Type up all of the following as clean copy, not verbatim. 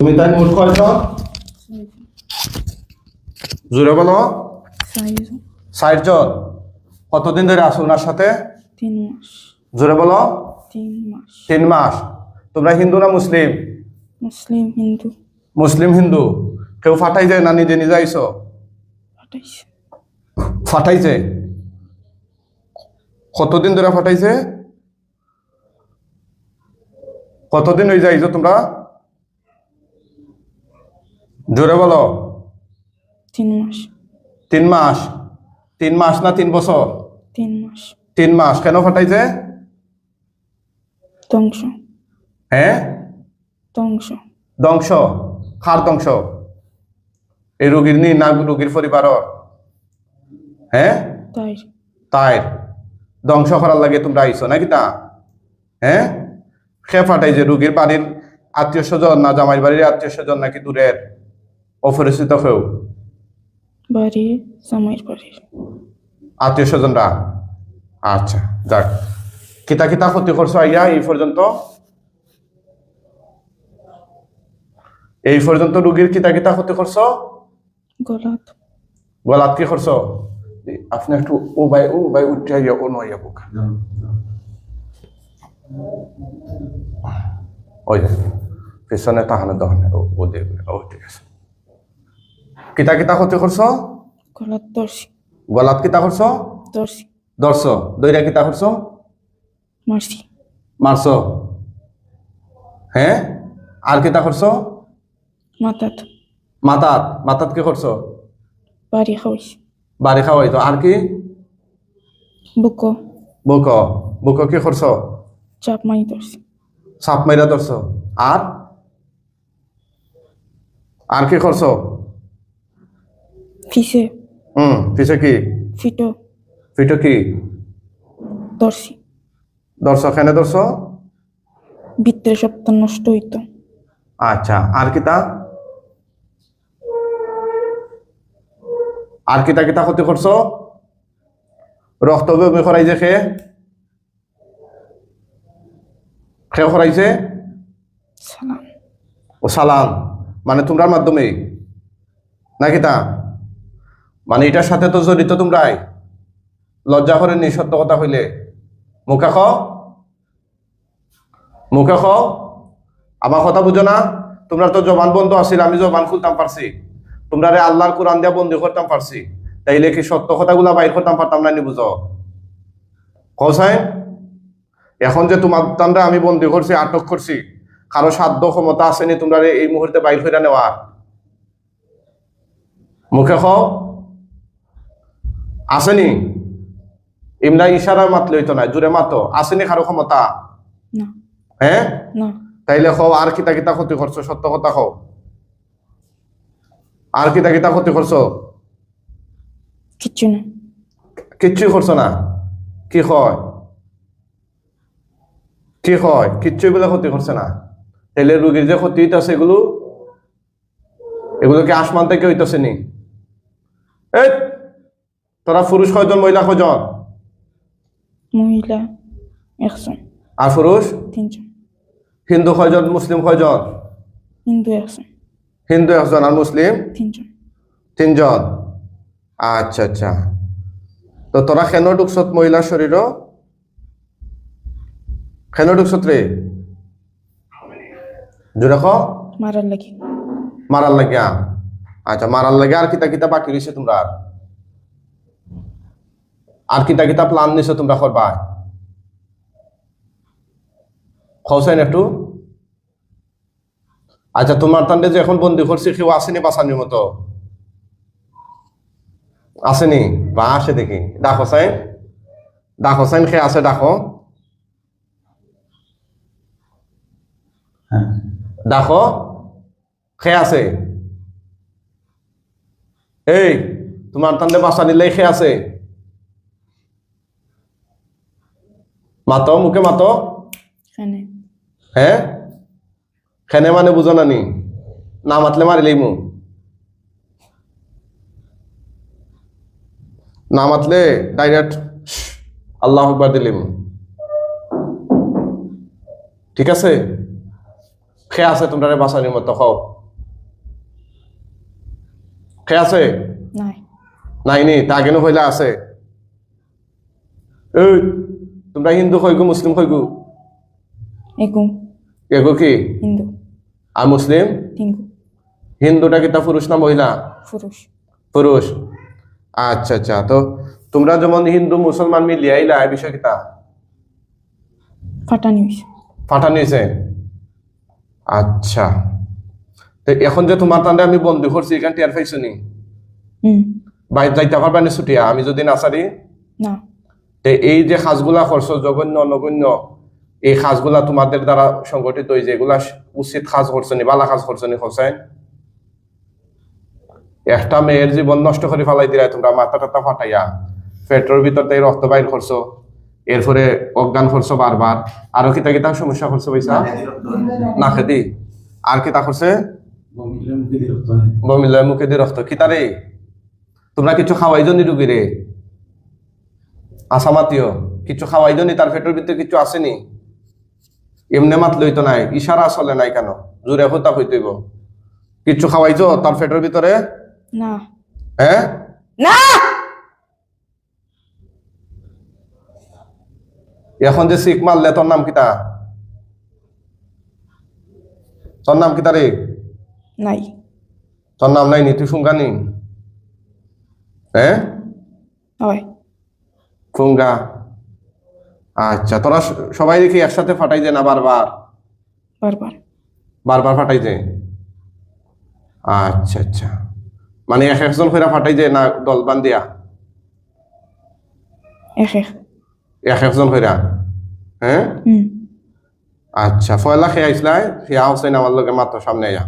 তুমি তাই মোট কয়জন? জোরে বলো। 60 জন। কতদিন ধরে আছো ওনার সাথে? 3 মাস। জোরে বলো। 3 মাস। 3 মাস। তোমরা হিন্দু না মুসলিম? মুসলিম হিন্দু। মুসলিম হিন্দু। কেউ ফাটাই যায় না নিজে নিজে আইছো? ফাটাইছে। ফাটাইছে। কতদিন ধরে ফাটাইছে? কতদিন হয়ে যাইছো তোমরা? জোরে বলো। 3 মাস। 3 মাস। 3 মাস না 3 বছর? 3 মাস। 3 মাস। কেন ফাটাইছে? ধ্বংস। হ্যাঁ, ধ্বংস। ধ্বংস। কার ধ্বংস? এই রোগীর নি না রোগীর পরিবারর? হ্যাঁ, তাই তাই ধ্বংস করার লাগে তোমরা আইছো নাকি তা? হ্যাঁ, খে ফাটাইছে রোগীর বাড়ির আত্মীয় স্বজন না জামাই বাড়ির আত্মীয় স্বজন নাকি দূরের অপরিচিত কেউ? বাড়ির জামাইয়ের বাড়ির আত্মীয় স্বজনরা। আচ্ছা, যাক। কিতা কিতা ক্ষতি করছো আইয়া এই পর্যন্ত? এই পর্যন্ত রোগীর কিতা কিতা ক্ষতি করছো? গলাত। গলাত কি করছো? আপনি একটু ও ভাই উঠে আইয়া ও নইয়া বুক ওই যে পিছনে তাহানে দহনে ও দেখবে। ও ঠিক আছে। কিতা কিতা ক্ষতি করছো? গলাত দর্শি। গলাত কিতা করছো? দর্শি। দর্শ দইরা কিতা করছো? মারছি। মারছো। হ্যাঁ, আর কিতা করছো? মাথাত। মাথাত। মাথাত কি করছো? বাড়ি খাওয়াইছি। বাড়ি খাওয়াইতো। আর কি? বুক। বুক। বুক কি করছো? চাপ মারি ধরছি। সাপ মাইরা ধরছো। আর আর কি করছো? ফিসে। পিছে কি? ফিটো। পিঠো কি? ধরছি। ধরছো। কেনে ধরছো? ভিতরে সপ্তাহ নষ্ট হইতো। আচ্ছা, আর কিতা? আর কিতা কিতা ক্ষতি করছো? রক্ত বমি করাইছে খে? খে করাইছে? সালাম। ও সালাম মানে তোমরার মাধ্যমে নাকি তা? মানে এটার সাথে তো জড়িত তোমরাই। লজ্জা করে নি সত্য কথা হইলে? মুখে খাও, মুখে খাও। আমার কথা বুঝো না? তোমরা তো জবান বন্ধ আছিল, আমি জবান খুলতাম পারছি। তোমরা রে আল্লাহর কোরআন দিয়া বন্দি করতাম পারছি, তাইলে কি সত্য কথাগুলা বাইর করতাম পারতাম না? নি বুঝো কসাই? এখন যে তোমার তান্ডা আমি বন্দি করছি, আটক করছি, কারো সাধ্য ক্ষমতা আসেনি তোমরা এই মুহূর্তে বাইর করে নেওয়া? মুখে খাও আসেনি? ইমরা ইশারা মাতলে হইতো না, জোরে মাতো। আসেনি কারো ক্ষমতা? না। হ্যাঁ, না। তাইলে খাও। আর কিতা কিতা ক্ষতি করছো? সত্য কথা খাও। আর কিতা কিতা ক্ষতি করছো? কিচ্ছু না। কিচ্ছুই করছো না? কি হয়? কি হয়? কিচ্ছুই বলে ক্ষতি করছে না? তাইলে রোগীর যে ক্ষতি হইতেছে এগুলো কি আসমান থেকে হইতেছে নি? এই তোরা পুরুষ কয়জন, মহিলা কয়জন? মহিলা 1 জন। আর পুরুষ? 3 জন। হিন্দু কয়জন, মুসলিম কয়জন? হিন্দু 1 জন। হিন্দু 1 জন আর মুসলিম 3 জন। 3 জন। আচ্ছা আচ্ছা। তো তোরা কেন ঢুকছত মহিলার শরীর? কেন ঢুকছত রে? জোরে কও। মারার লাগি। মারার লাগিয়া। আচ্ছা, মারার লাগে। আর কিতা কিতা বাকি রয়েছে তোমরা? আর কিতা কিতা প্ল্যান নিছো তোমরা করবা? খোঁজেন একটু। আচ্ছা, তোমার তান্ডে যে এখন বন্দি করছি কেউ আসেনি বাঁচানোর মতো? আসেনি? বা আসে দেখি। ডাকো সাইন, ডাকো সাইন। খে আছে ডাকো, ডাকো। খে আছে? এই তোমার তান্ডে বাঁচা নিলে খে আছে? মাতো, মুখে মাতো। এখানে। হ্যাঁ, খেনে মানে বুঝো না নি? না মাতলে মারিলেই মু। না মাতলে ডাইরেক্ট আল্লাহ আকবার দিলিম। ঠিক আছে? খে আছে তোমরা বাঁচানির মতো খাও খে আছে নাই নাই নি তা কেন হইলা আছে এই তোমরা হিন্দু হইগু মুসলিম হইগু এগু এগো কি হিন্দু আর মুসলিম হিন্দু হিন্দুটা কি তা পুরুষ না মহিলা পুরুষ পুরুষ আচ্ছা আচ্ছা তো তোমরা যেমন হিন্দু মুসলমান মিলিয়ে আইলা এই বিষয় কিতা ফাটানি হয়েছে ফাটানি হয়েছে আচ্ছা তো এখন যে তোমার তান্ডে আমি বন্ধু করছি এখান টের পাইছো নি বাইরে যাইতে পারবা নি ছুটিয়া আমি যদি না সারি না তে এই যে সাজগুলা করছো জঘন্য নগণ্য এই সাজগুলা তোমাদের দ্বারা সংগঠিত হয়েছে এগুলা উচিত সাজ করছো নি বালা সাজ করছো নি হোসেন একটা মেয়ের জীবন নষ্ট করে ফেলাই দিলাই তোমরা মাথা টাথা ফাটাইয়া পেটের ভিতর থেকে রক্ত বাইর করছো এরপরে অজ্ঞান করছো বারবার আরো কিতা কিতা সমস্যা করছো পয়সা না খেতি আর কিতা করছে বমিলয় মুখে দিয়ে রক্ত কিতা রে তোমরা কিছু খাওয়াই জনি রুগী রে আসামাতীয় কিছু খাওয়াই জনি তার পেটের ভিতরে কিছু আসেনি এমনি মাত লইতো নাই ইশারা চলে নাই কেন জোরে হতা হইতেইব কিছু খাওয়াইছো তার পেটের ভিতরে না হ্যাঁ না এখন যে শিখ মারলে তোর নাম কিতা তোর নাম কিতা রে নাই তোর নাম নাই নি তুই শুনগানি হ্যাঁ হয় ফুঙ্গা আচ্ছা তোরা সবাই দেখি একসাথে ফাটাই দে না বারবার বারবার বারবার ফাটাই দে আচ্ছা আচ্ছা মানে এক একজন করে ফাটাই দে না দল বান্ধিয়া এক এক এক একজন করে হ্যাঁ আচ্ছা ফয়লা খেয়ে আইসলাই খেয়া হোসেন আমার লোকের মাত্র সামনে আয়া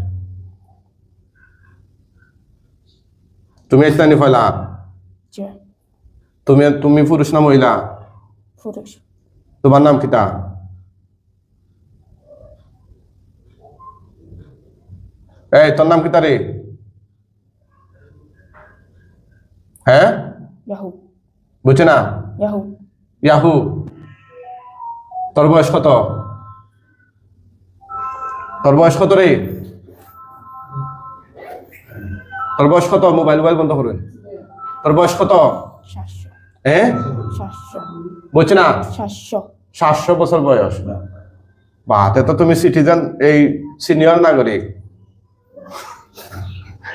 তুমি আইসলানি ফয়লা যে তুমি তুমি পুরুষ না মহিলা পুরুষ তোমার নাম কিতা এই তোর নাম কিতা রে হ্যাঁ ইয়াহু বুঝছে না ইয়াহু ইয়াহু তোর বয়স কত তোর বয়স কত রে তোর বয়স কত মোবাইল বন্ধ করবেন তোর বয়স কত 700 হ্যাঁ 700 বুঝছে না 700 700 বছর বয়স বাতে তো তুমি সিটিজেন এই সিনিয়র নাগরিক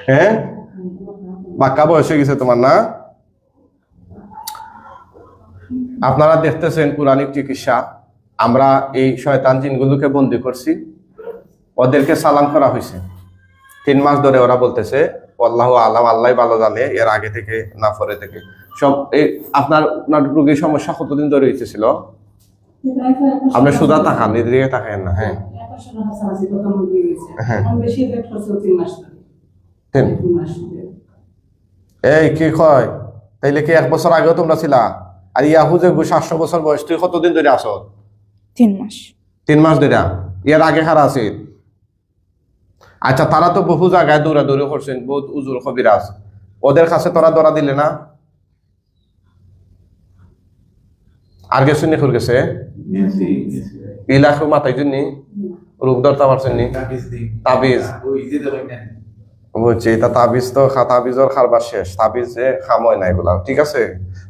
হ্যাঁ বাক্কা বয়স হয়ে গেছে তোমার না আপনারা দেখতেছেন পুরাণিক চিকিৎসা আমরা এই শয়তান জিনগুলোকে বন্দি করছি ওদেরকে সালাম করা হয়েছে 3 মাস ধরে ওরা বলতেছে আল্লাহ আল্লাহ আল্লাহ ভালো জানে এর আগে থেকে না পরে থেকে সব এই আপনার রোগীর সমস্যা কতদিন ধরে হইতেছিল আপনি সুদা তাকান এদিকে তাকান না হ্যাঁ এই কি কয় তাইলে কি 1 বছর আগেও তোমরা ছিলা আর ইয়াহু যে 700 বছর বয়স তুই কতদিন ধরে আসো 3 মাস 3 মাস ধরে এর আগে খারা আছিল আচ্ছা তারা তো বহু জায়গায় দৌড়াদৌড়ি করছেন বহুত উজুর কবিরাজ ওদের কাছে তোরা ধরা দিলে না আর গেছে নি খুর গেছে ইলাকু মাথায় জন্যি রূপ ধরতে পারছেন নি তাবিজ বুঝছি তা তাবিজ তো তাবিজর খারবার শেষ তাবিজ যে খাময় না এগুলা ঠিক আছে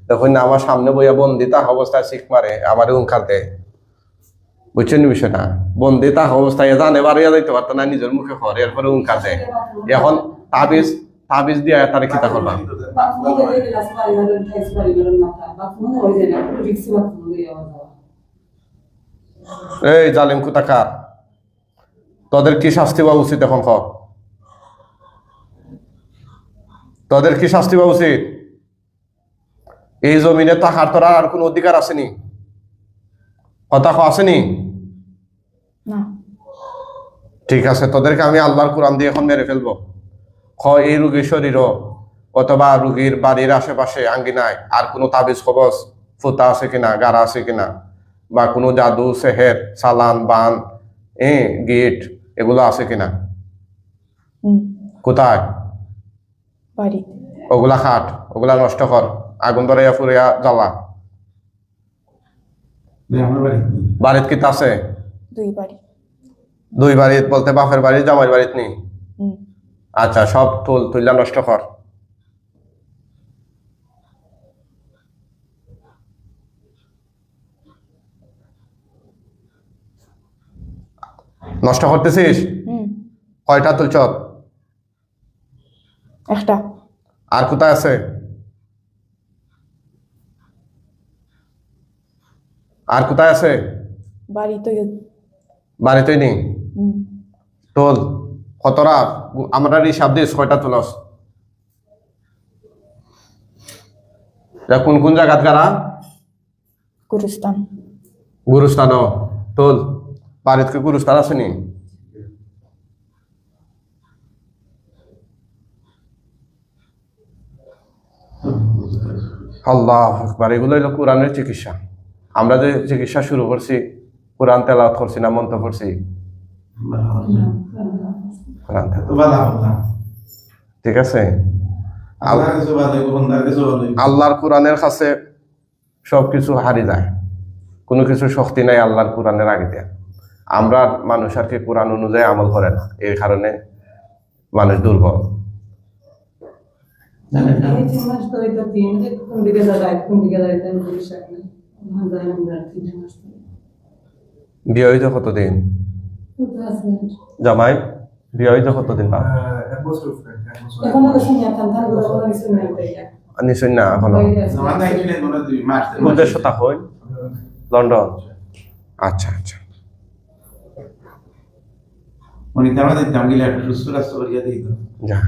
দেখুন না আমার সামনে বইয়া বন্দিতা অবস্থায় শিখ মারে আমার উঙ্কার দেয় বুঝছেন বিষয়টা বন্দিতা অবস্থায় জানে বাড়িয়া যাইতে পারতো না নিজের মুখে করে এরপরে উঙ্কার দেয় এখন তাবিজ তাবিজ দিয়ে তারা কিতা করবা এই জালিম কুতাকার তোদের কি শাস্তি পাওয়া উচিত এখন ক তোদের কি শাস্তি পাওয়া উচিত এই জমিনে থাকার তোরা আর কোন অধিকার আসেনি কথা আসেনি না ঠিক আছে তোদেরকে আমি আল্লাহর কোরআন দিয়ে এখন মেরে ফেলবো এই রোগীর শরীর অথবা রোগীর বাড়ির আশেপাশে আঙ্গিনায় আর কোনো তাবিজ কবজ ফুতা আছে কিনা গাড়া আছে কিনা বা কোনো জাদু সেহের সালান বান গিট এগুলো আছে কিনা কোথায় বাড়ি ওগুলা খাট ওগুলা নষ্ট কর আগুন ধরাইয়া ফুরিয়া জ্বালা বাড়িত কিতা আছে 2 বাড়ি দুই বাড়িত বলতে বাপের বাড়ি জামাই বাড়িত নি? হুম। আচ্ছা, সব তুললা নষ্ট কর। নষ্ট করতেছিস? হুম। কয়টা তুলছ? একটা। আর কোথায় আছে? আর কোথায় আছে? বাড়ি তো বাড়িতেই নি? হুম। তোল। কতটা? আমরা হিসাব দিস কয়টা তুলস? এটা কোন কোন জায়গাত গারা? গুরুস্থান। গুরুস্থান। তোল। বাড়িতে কি গুরুস্থান আছে নি? আল্লাহ আকবার, এগুলো হলো কোরআনের চিকিৎসা। আমরা যে চিকিৎসা শুরু করছি, কোরআন তেলাওয়াত করছি না মন্ত্র করছি? কোরআন তেলাওয়াত। ঠিক আছে। আল্লাহর কোরআনের কাছে সবকিছু হারি যায়, কোনো কিছু শক্তি নাই আল্লাহর কোরআনের আগে দেয়া। আমরা মানুষ আর কি কোরআন অনুযায়ী আমল করে না, এই কারণে মানুষ দুর্বল। বিয়ে হইতে কতদিন? জামাই বিয়ে হইতে কতদিন? নিশ্চয় না এখনো। উদ্দেশ্য তা হই লন্ডন। আচ্ছা আচ্ছা। যা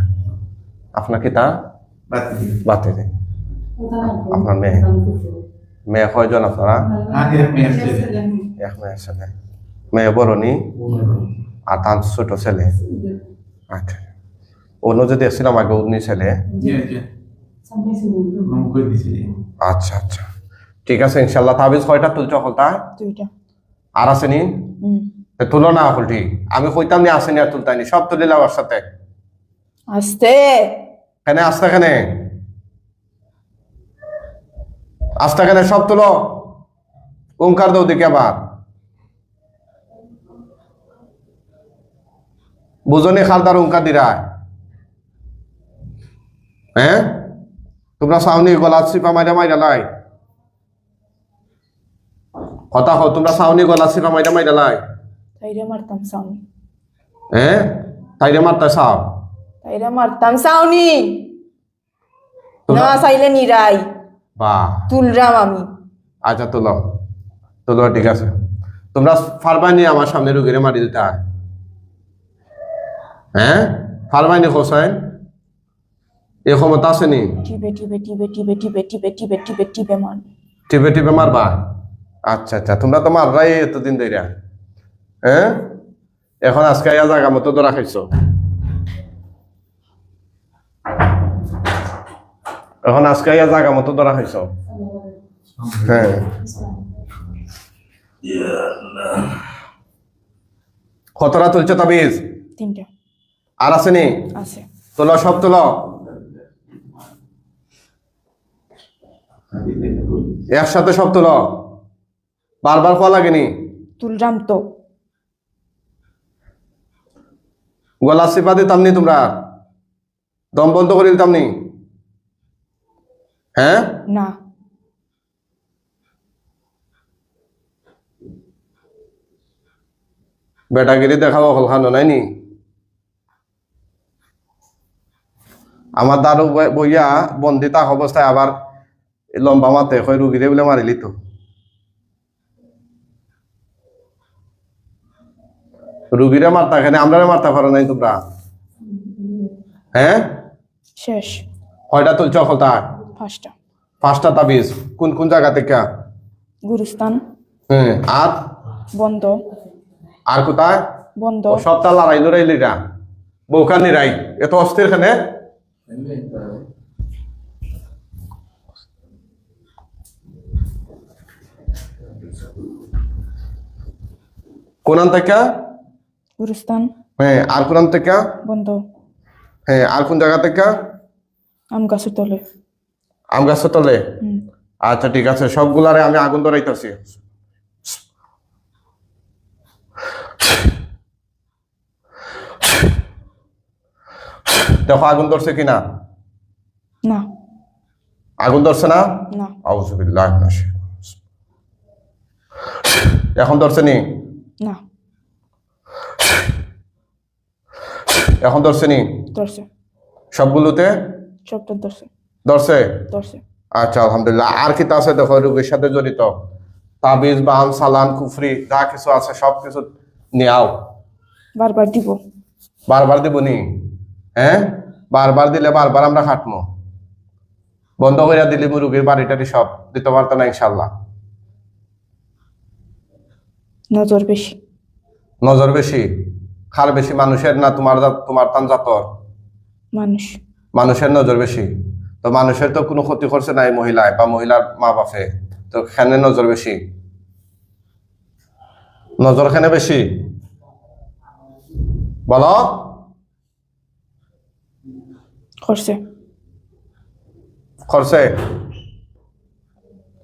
আপনার কি তা বাতে দেন? আপনার মেয়ে মেয়ে কয়জন আপনারা? এক মেয়ের ছেলে। মেয়ে বড় নি আর তার ছোট ছেলে? আচ্ছা। অন্য যে দেখছিলাম আগে উনি ছেলে। আচ্ছা আচ্ছা, ঠিক আছে ইনশাল্লাহ। তাবিজ কয়টা তুলছ হলতা? দুইটা। আর আছে নি? তুলো না হল ঠিক। আমি কইতাম নি আসেনি আর তুলতাইনি, সব তুলিলাম ওর সাথে। আস্তে কেনে আস্তে কেনে? আস্তে কেনে? সব তুলো। ওঙ্কার দাও দেখি আবার। বুঝনি খালদার ওঙ্কার দিরা? হ্যাঁ, তোমরা সাউনি গলা চিপা মাইরা মাইরা লাই কথা কও। তোমরা সাউনি গলা চিপা মাইরা মাইরা লাই? তাইরে মারতাম সাউনি। হ্যাঁ, তাইরে মারতে চাও? তাইরে মারতাম সাউনি না তোমরা চাইলে নিরাই বাহ, তুলরাম আমি। আচ্ছা তুলো তুলো, ঠিক আছে। তোমরা ফারবানি আমার সামনে রুগীরে মারি দিতে? হ্যাঁ, ফারবানি হোসেন এ ক্ষমতা আছে নি? টিবে টিবে টিবে টিবে টিবে টিবে টিবে টিবে টিবে মান টিপে টিপে মারবা? আচ্ছা আচ্ছা, তোমরা তো মাররাই এতদিন ধরে। হ্যাঁ, এখন আজকে ইয়া জায়গা মতো ধরা খাইছো। এখন আজকে ইয়া জায়গা মতো ধরা খাইছো। হ্যাঁ, কতটা তুলছো তাবিজ? তিনটা। আর আছে নি? আছে। তোলো, সব তোলো একসাথে, সব তোলো। বারবার খোয়া লাগেনি? তুলরাম তো। গলা চিপা দিতাম নি? তোমরা দম বন্ধ করে দিতাম নি? হ্যাঁ, না বেটাগিরি দেখাবো হলখানো নাই নি? আমার দারু বইয়া বন্দি থাক অবস্থায় আবার লম্বা মাতে হয় রুগীরে বলে মারিলি তো। রুগীরে মারতা এখানে, আমরা মারতে পারো নাই তোমরা? হ্যাঁ, শেষ। কয়টা তুলছ হলতা? পাঁচটা। পাঁচটা তাবিজ। কোন কোন জায়গা থেকে? গুরুস্থান হ্যাঁ, আর বন্ধ। আর কোথায়? বন্ধ। ও সবটা লড়াই লড়াইলিরা বৌকা নিরাই এত অস্থির খানে। কোন থেকে? গুরুস্থান হ্যাঁ, আর কোন থেকে? বন্ধ। হ্যাঁ, আর কোন জায়গা থেকে? আম গাছের তলে। আম গাছের তলে? হুম। আচ্ছা ঠিক আছে, সবগুলারে আমি আগুন ধরাইতেছি। দেখো আগুন ধরছে কিনা? না আগুন ধরছে না? না আউযুবিল্লাহি মিনাশ শাইতানির রাজিম। এখন ধরছে নি? না এখন ধরছে নি? ধরছে সবগুলোতে সবটা ধরছে ধরছে? ধরছে আচ্ছা আলহামদুলিল্লাহ। আর কি তা আছে দেখো রোগীর সাথে জড়িত? তাবিজ, বান, সালান, কুফরি যা কিছু আছে সব কিছু নিয়াও। বারবার দিব বারবার দিব নি? হ্যাঁ, বারবার দিলে বারবার আমরা খাটমো। বন্ধ করে দিলে রোগীর বাড়িটারি সব দিতে পারতো না ইনশাল্লাহ। নজর বেশি নজর বেশি, খার বেশি মানুষের না তোমার তোমার তান জাতর? মানুষ মানুষের নজর বেশি। তো মানুষের তো কোনো ক্ষতি করছে না এই মহিলায় বা মহিলার মা বাপে, তো খানে নজর বেশি, নজর খানে বেশি বলো। করছে করছে?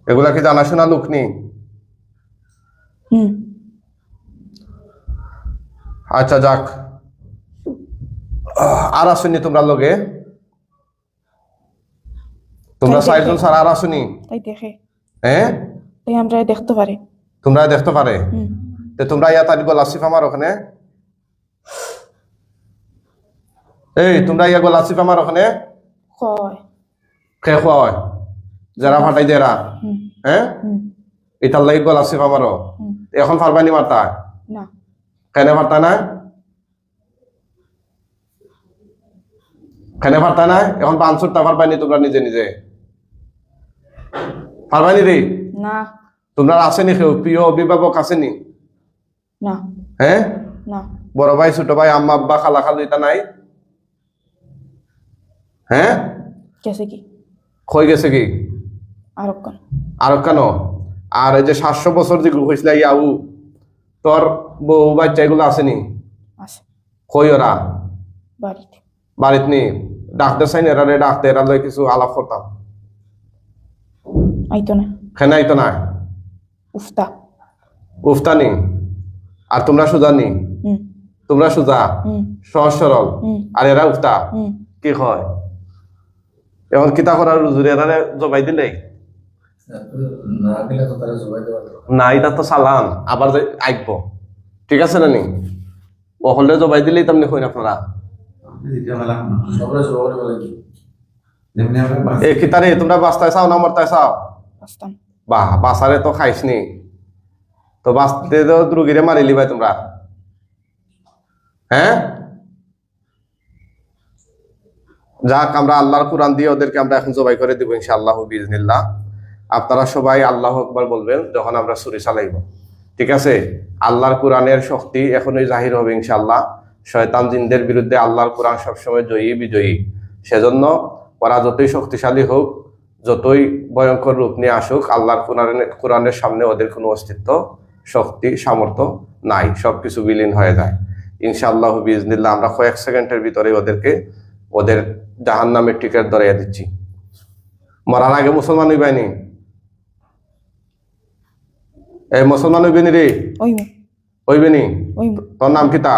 এগুলা কি জানাশোনা লোক নি? হুম আচ্ছা যাক। আর আসুনি তোমরা লগে? তোমরা তাই দেখে। চারজন ছাড়া আর আসুনি? তাই দেখে হ্যাঁ, তাই আমরা দেখতে পারি তোমরা দেখতে পারে? হুম তো তোমরা ইয়া তারিখ লাসিফ আমার ওখানে, এই তোমরা ইয়া লাসিফ আমার ওখানে কয় খে হয় যারা ফাটাই দেরা, হুম হ্যাঁ হুম এটার লাগি লাসিফ আমারও। হুম এখন ফারবানি মারতা না কেন পারতা না? কেন পারতা না? এখন পাঁচশোটা পারবানি তোমরা নিজে নিজে পারবানি রে? না তোমরা আসেনি কেউ প্রিয় অভিভাবক আসেনি? না হ্যাঁ, না বড় ভাই ছোট ভাই আম্মা আব্বা খালা খালু এটা নাই? হ্যাঁ, গেছে কি কই গেছে কি? আর কোন আর কেন? আর এই যে 700 বছর যে হয়েছিল ইয়াউ, তোর বউ বাচ্চা এগুলো আসেনি? আছে কই ওরা? বাড়িতে বাড়িতে নি? ডাকতে চাই না, এরা ডাকতে, এরা লয় কিছু আলাপ করতাম। আইতো না কেন আইতো না? উফতা উফতানি। আর তোমরা সুজা নি? হুম তোমরা সুজা হুম সহজ সরল, হুম আর এরা উফতা। হুম কি হয় এখন? কিতা করার জুড়ে এরা জবাই দিলে না দিলে তো তারা জবাই দেওয়া যাবে না, এটা তো চালান আবার যে আইব, ঠিক আছে না নি? বহলে জবাই দিলেই তেমনি হই না আপনারা। সবাই জবাই করে বলে কি এ কিতারে তোমরা বাস্তায় চাও না মরতায় চাও? আসতাম বাহ, বাসারে তো খাইস নি, তো বাঁচতে তো রুগীরে মারিলি ভাই তোমরা। হ্যাঁ, যাক আমরা আল্লাহর কোরআন দিয়ে ওদেরকে আমরা এখন জবাই করে দিব ইনশাআল্লাহ বিইজনিল্লাহ। আপনারা সবাই আল্লাহু আকবার বলবেন যখন আমরা ছুরি চালাইব, ঠিক আছে? আল্লাহর কোরআনের শক্তি এখনই জাহির হবে ইনশাআল্লাহ। শয়তান জিনদের বিরুদ্ধে আল্লাহর কোরআন সবসময় জয়ী বিজয়ী। সেজন্য ওরা যতই শক্তিশালী হোক, যতই ভয়ঙ্কর রূপ নিয়ে আসুক, আল্লাহর কোরআনের সামনে ওদের কোনো অস্তিত্ব, শক্তি, সামর্থ্য নাই, সবকিছু বিলীন হয়ে যায় ইনশাআল্লাহ বিইজনিল্লাহ। আমরা কয়েক সেকেন্ডের ভিতরে ওদেরকে ওদের জাহান্নামের টিকিট ধরাইয়া দিচ্ছি। মরার আগে মুসলমান হইবাইনি? এই মুসলমান হইবেনি রে? ওইমু হইবেনি? ওইমু তোর নাম কি? তা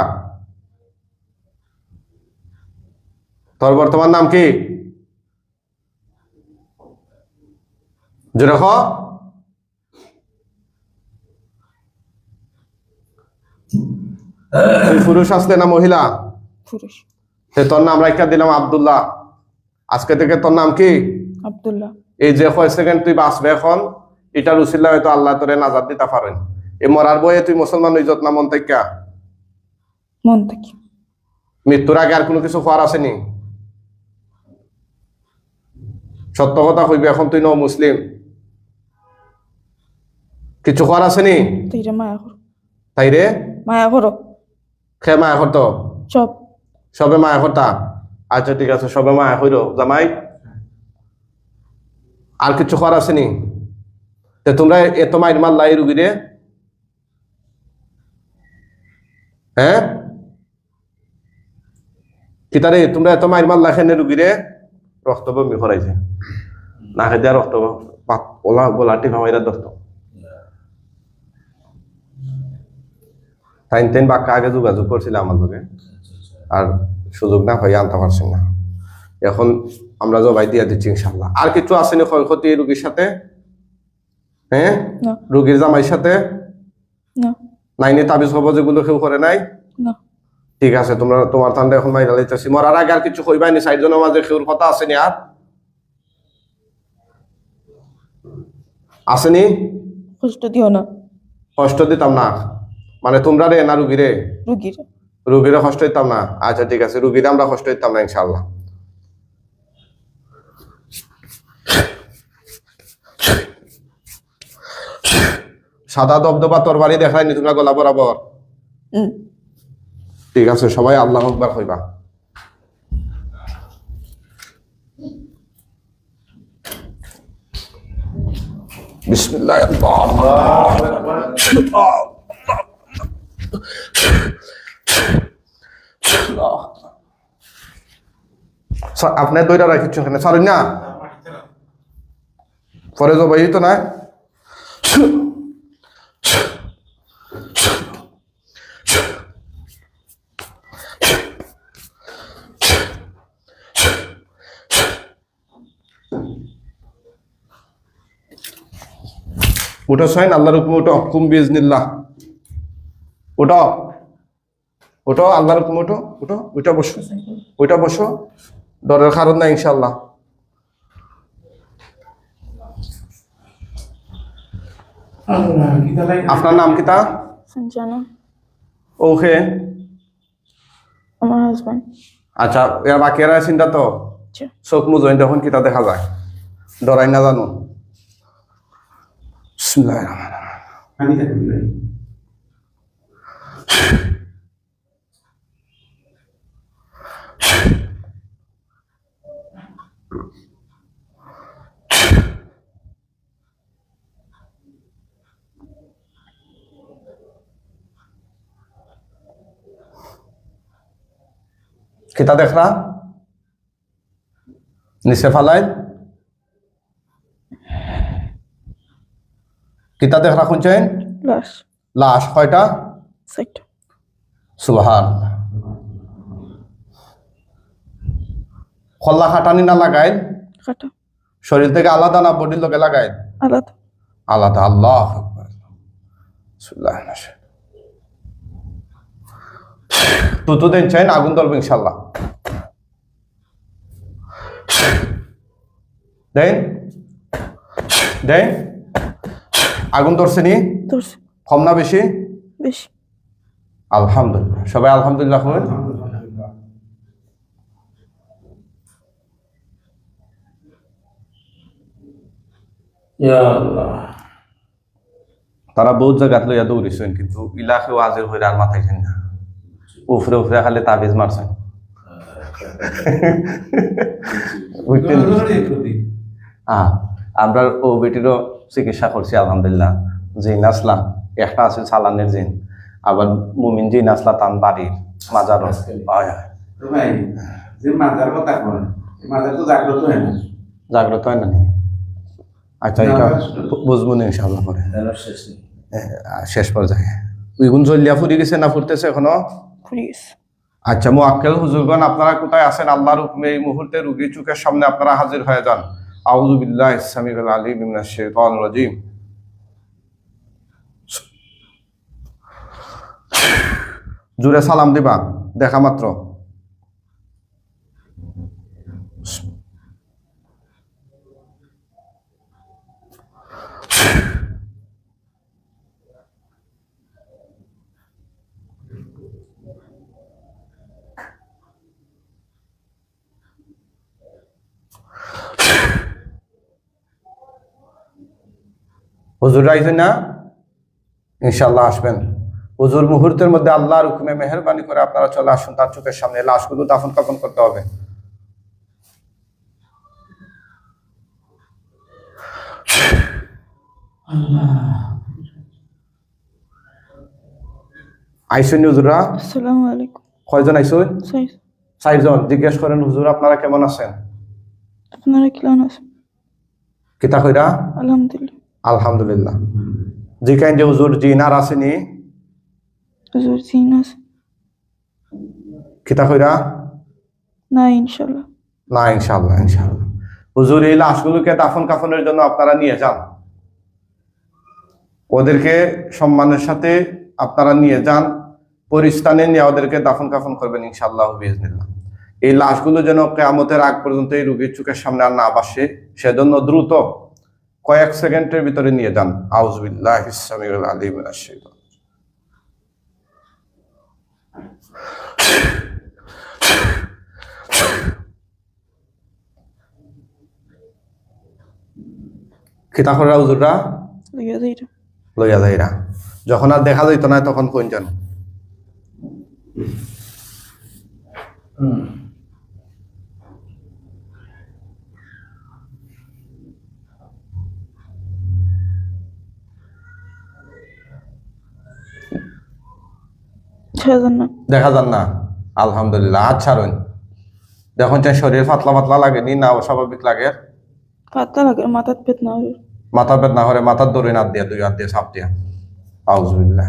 তোর বর্তমান নাম কি? জোরে ক। তুই পুরুষ আসলে না মহিলা? পুরুষ তোর নাম রাখা দিলাম আব্দুল্লাহ। আজকে থেকে তোর নাম কি? আব্দুল্লাহ এই যে কয় সেকেন্ড তুই বাঁচবে এখন, এটার উসিলা হয়তো আল্লাহ তোরে নাজাত দিতে পারেন। এই মরার বয়ে তুই মুসলমান হইজত না মন থেকে? মন থেকে মৃত্যুর আগে আর কোনো কিছু হওয়ার আসেনি? সত্য কথা কইবি, এখন তুই ন মুসলিম, কিছু হওয়ার আসেনি? তাইরে মায়া করো তাই রে? মায়া করো খে মায়া করতো? সব সবে মায়া করতা? আচ্ছা ঠিক আছে, সবে মায়া হইল জামাই। আর কিছু হওয়ার আসেনি? তে তোমরা এত মাইর মারলা এই রুগীরে? হ্যাঁ, কিতারে তোমরা এত মাইর মারলা এখানে রুগীরে? রক্ত বমি করাইছে, না খেয়ে রক্ত ওলা গোলাটি ভামাইরা দোস্ত টাইম বাক্কা আগে যোগাযোগ করছিল আমার লোকে, আর সুযোগ না পাই আনতে পারছেন না। এখন আমরা জবাই দিয়া দিচ্ছি ইনশাল্লাহ। আর কিছু আসেনি ক্ষয়ক্ষতি রুগীর সাথে? হ্যাঁ, না রুগীর জামাইয়ের সাথে না নাইনে তাবিজ হবো যেগুলো কেউ করে নাই? না ঠিক আছে, তোমার ঠান্ডা এখন মাইরা লাইতেছি। মরার আগে আর কিছু কইবাইনি? সাইডজনের মাঝে কেউর কথা আসেনি? আর আসেনি? কষ্ট দিও না কষ্ট দিতাম না মানে তোমরা রে না রুগীরে? রুগীর। রুগীরে কষ্ট দিতাম না। আচ্ছা ঠিক আছে, রুগীরে আমরা কষ্ট দিতাম না ইনশাল্লাহ। সাদা দবদবা তরবারি দেখায়নি তোমরা গলা বরাবর? ঠিক আছে, সবাই আল্লাহু আকবার কইবা। বিসমিল্লাহ। আপনি দুইটা রাখিচ্ছেন এখানে সারি না পরে জবাই তো না। ওটা সাইন আল্লাহর হুকুমে ওটা হুকুম বিজনিল্লাহ। ওটা ওটা আল্লাহর হুকুমে ওটা ওটা ওইটা বসো, ওইটা বসো, ডরের কারণ নাই ইনশাল্লাহ। আপনার নাম কি তা? সঞ্জনা। ওকে, আমার হাজব্যান্ড। আচ্ছা এর বাকিরা চিন্তা তো চোখ মুজইন তখন কিতা দেখা যায়, ডরাই না জানো। বিসমিল্লাহির রহমানির রহিম। কিতা দেখলা নিচে ফালাই? কিতা দেখলা শুনছেন? লাশ। লাশ কয়টা? সেটা সুবহানাল্লাহ। খল্লা খাটানি না লাগাই? কাটা। শরীর থেকে আলাদা না বডির লোকে লাগাই? আলাদা। আলাদা। আল্লাহ আকবার। তুতু দেন চাইন, আগুন ধরবে ইনশাল্লাহ। দেন দেন, আগুন ধরছে নি? ধরছে। কম না বেশি? বেশি। আলহামদুলিল্লাহ, সবাই আলহামদুলিল্লাহ করেন। তারা বহুত জায়গাত লইয়া দৌড়িছেন কিন্তু ইলাকেও হাজির হইলে আর মাথাইছেন না, উফরে উফরে খালি তাবিজ মারছেন। আমরা ও বেটিরও চিকিৎসা করছি আলহামদুলিল্লাহ। জিন আসলাম একটা আছে সালানের জিন, আবার মুমিন জিন আসলা তান বাড়ির মাজার। জাগ্রত হয় না? আচ্ছা এটা বুঝবো না ইনশাআল্লাহ পরে শেষ পর্যায়ে। ওইগুন জলিয়া ফুরি গেছে না ফুরতেছে এখনো? ফুরি গেছে। আচ্ছা মুআক্কেল হুজুরগণ আপনারা কোথায় আছেন? আল্লাহর হুকুমে এই মুহূর্তে রোগীর চোখের সামনে আপনারা হাজির হয়ে যান। আউযু বিল্লাহিস সামিউল আলিম মিনাশ শাইতানির রাজিম। জোরে সালাম দিবা দেখা মাত্র। হুজুর আইছেন না? ইনশাআল্লাহ আসবেন। হুজুর মুহূর্তের মধ্যে আল্লাহর হুকুমে মেহেরবানি করে আপনারা চলে আসুন তার চোখের সামনে। লাশগুলো দাফন কাফন করতে হবে। আইসুন হুজুরা? আসসালামু আলাইকুম। কয়জন আইসুন? 4 জন। জিজ্ঞেস করেন হুজুর আপনারা কেমন আছেন? আপনারা কেমন আছেন? কিতা কইরা? আলহামদুলিল্লাহ। আলহামদুলিল্লাহ। জিকাইন যে হুজুর জিন আর আসেনি? হুজুর জিন আছে। কিতা কইরা? না ইনশাআল্লাহ। না, ইনশাআল্লাহ ইনশাআল্লাহ। হুজুর, এই লাশগুলোকে দাফন কাফনের জন্য আপনারা নিয়ে যান, ওদেরকে সম্মানের সাথে আপনারা নিয়ে যান, পরিস্থানে নিয়ে ওদেরকে দাফন কাফন করবেন ইনশাআল্লাহ বিইজনিল্লাহ। এই লাশগুলো যেন কিয়ামতের আগ পর্যন্ত এই রোগীর চোখের সামনে আর না আসে, সেজন্য দ্রুত কয়েক সেকেন্ডের ভিতরে নিয়ে যান। আউযু বিল্লাহিস সামিউল আলিম মিনাশ শাইতানির খিতা করে হুজুররা লইয়া যাইরা লইয়া যাইরা, যখন আর দেখা যাইত না তখন কোন যেন ছাড়েন না। দেখা যান না। আলহামদুলিল্লাহ। হাত ছাড়ুন। দেখুন চাই শরীর পাতলা পাতলা লাগেনি না অস্বাভাবিক লাগে? পাতলা লাগে, মাথার বেদনা হবে। মাথা বেদনা হলে মাথার দড়ি হাত দিয়া, দুই হাত দিয়ে চাপ দিয়া। আউযুবিল্লাহ।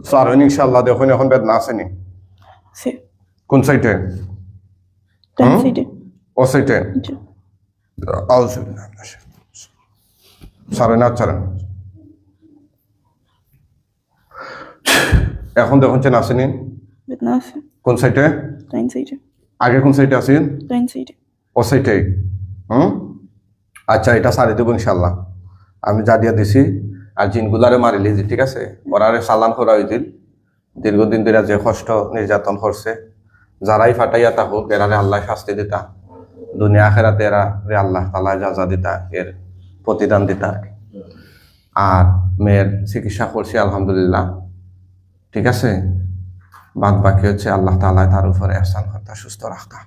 ছাড়ুন ইনশাআল্লাহ। দেখুন এখন বেদনা আসেনি? সে কোন সাইডে? ডান সাইডে। ও সাইডে? জি। আউযুবিল্লাহ। ছাড়েন আর ছাড়েন। এখন দেখুন চেন আসেনি? বেদনা আছে কোন সাইডে? ডান সাইডে। আগে কোন সাইডে আসেন? ডান সাইডে। ও সাইডে? আচ্ছা, এটা সারি দেবো ইনশাল্লাহ। আমি যা দিয়া দিছি আর জিনগুলারে মারি লিজি, ঠিক আছে? ওরারে সালান করা হয়েছিল, দীর্ঘদিন ধরে যে কষ্ট নির্যাতন করছে, যারাই ফাটাইয়া থাকুক এরারে আল্লাহ শাস্তি দিতা, দুনিয়া আখেরাতে এরা রে আল্লাহ তাআলা জাযা দিতা, এর প্রতিদান দিতা। আর মেয়ের চিকিৎসা করছি আলহামদুলিল্লাহ, ঠিক আছে? বাদ বাকি হচ্ছে আল্লাহ তাআলা তার উপরে ইহসান করতা, সুস্থ রাখতা।